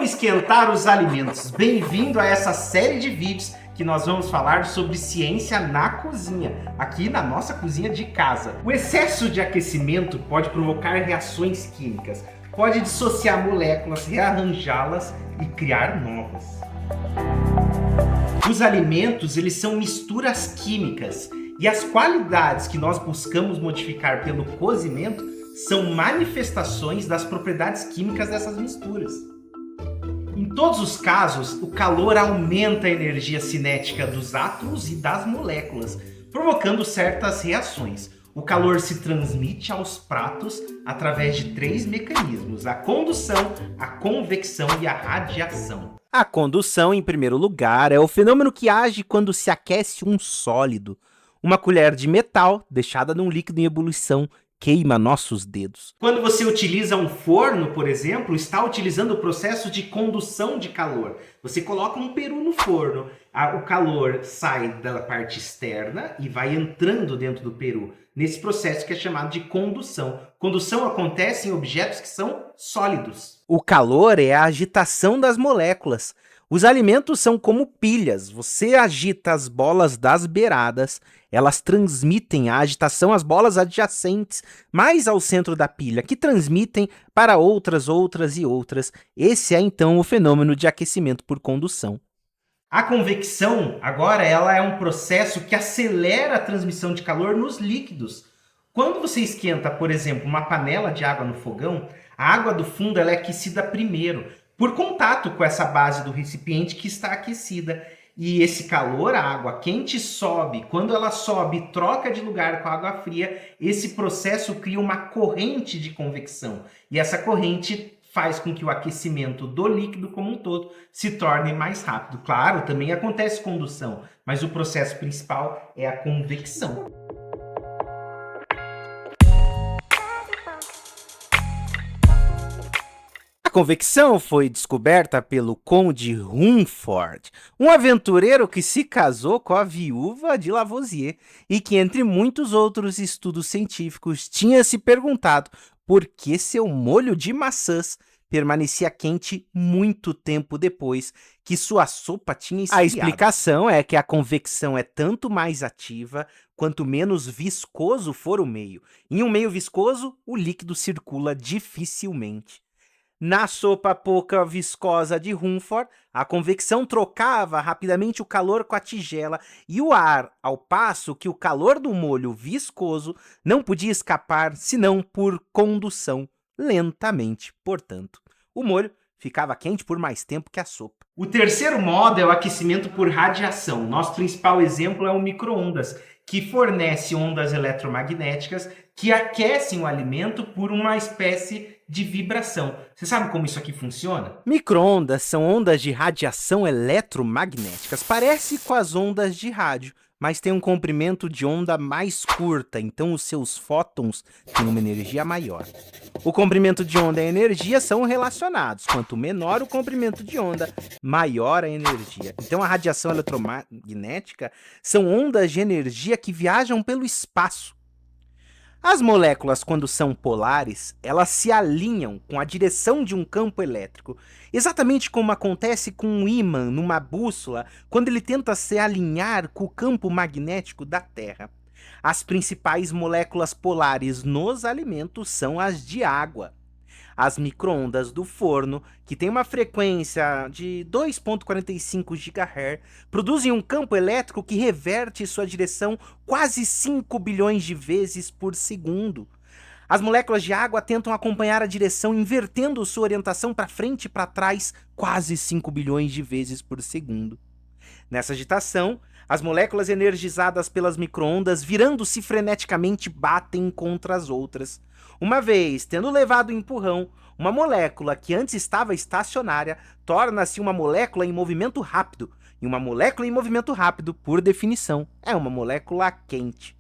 Como esquentar os alimentos? Bem-vindo a essa série de vídeos que nós vamos falar sobre ciência na cozinha, aqui na nossa cozinha de casa. O excesso de aquecimento pode provocar reações químicas, pode dissociar moléculas, rearranjá-las e criar novas. Os alimentos, eles são misturas químicas e as qualidades que nós buscamos modificar pelo cozimento são manifestações das propriedades químicas dessas misturas. Em todos os casos, o calor aumenta a energia cinética dos átomos e das moléculas, provocando certas reações. O calor se transmite aos pratos através de 3 mecanismos: a condução, a convecção e a radiação. A condução, em primeiro lugar, é o fenômeno que age quando se aquece um sólido. Uma colher de metal, deixada num líquido em ebulição, queima nossos dedos. Quando você utiliza um forno, por exemplo, está utilizando o processo de condução de calor. Você coloca um peru no forno, o calor sai da parte externa e vai entrando dentro do peru, nesse processo que é chamado de condução. Condução acontece em objetos que são sólidos. O calor é a agitação das moléculas. Os alimentos são como pilhas. Você agita as bolas das beiradas, elas transmitem a agitação às bolas adjacentes, mais ao centro da pilha, que transmitem para outras. Esse é então o fenômeno de aquecimento por condução. A convecção, agora, ela é um processo que acelera a transmissão de calor nos líquidos. Quando você esquenta, por exemplo, uma panela de água no fogão, a água do fundo ela é aquecida primeiro, por contato com essa base do recipiente que está aquecida. E esse calor, a água quente, sobe. Quando ela sobe e troca de lugar com a água fria, esse processo cria uma corrente de convecção. E essa corrente faz com que o aquecimento do líquido como um todo se torne mais rápido. Claro, também acontece condução, mas o processo principal é a convecção. A convecção foi descoberta pelo Conde Rumford, um aventureiro que se casou com a viúva de Lavoisier e que, entre muitos outros estudos científicos, tinha se perguntado por que seu molho de maçãs permanecia quente muito tempo depois que sua sopa tinha esfriado. A explicação é que a convecção é tanto mais ativa quanto menos viscoso for o meio. Em um meio viscoso, o líquido circula dificilmente. Na sopa pouca viscosa de Rumford, a convecção trocava rapidamente o calor com a tigela e o ar, ao passo que o calor do molho viscoso não podia escapar senão por condução, lentamente, portanto. O molho ficava quente por mais tempo que a sopa. O terceiro modo é o aquecimento por radiação. Nosso principal exemplo é o micro-ondas, que fornece ondas eletromagnéticas que aquecem o alimento por uma espécie de vibração. Você sabe como isso aqui funciona? Micro-ondas são ondas de radiação eletromagnéticas. Parece com as ondas de rádio, mas tem um comprimento de onda mais curta, então os seus fótons têm uma energia maior. O comprimento de onda e a energia são relacionados. Quanto menor o comprimento de onda, maior a energia. Então a radiação eletromagnética são ondas de energia que viajam pelo espaço. As moléculas, quando são polares, elas se alinham com a direção de um campo elétrico, exatamente como acontece com um ímã numa bússola quando ele tenta se alinhar com o campo magnético da Terra. As principais moléculas polares nos alimentos são as de água. As micro-ondas do forno, que tem uma frequência de 2,45 GHz, produzem um campo elétrico que reverte sua direção quase 5 bilhões de vezes por segundo. As moléculas de água tentam acompanhar a direção, invertendo sua orientação para frente e para trás quase 5 bilhões de vezes por segundo. Nessa agitação, as moléculas energizadas pelas micro-ondas, virando-se freneticamente, batem contra as outras. Uma vez tendo levado o empurrão, uma molécula que antes estava estacionária torna-se uma molécula em movimento rápido. E uma molécula em movimento rápido, por definição, é uma molécula quente.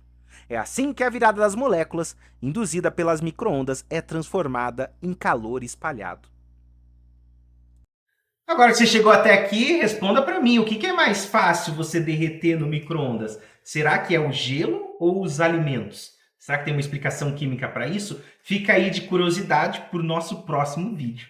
É assim que a virada das moléculas, induzida pelas micro-ondas, é transformada em calor espalhado. Agora que você chegou até aqui, responda para mim, o que é mais fácil você derreter no micro-ondas? Será que é o gelo ou os alimentos? Será que tem uma explicação química para isso? Fica aí de curiosidade para o nosso próximo vídeo.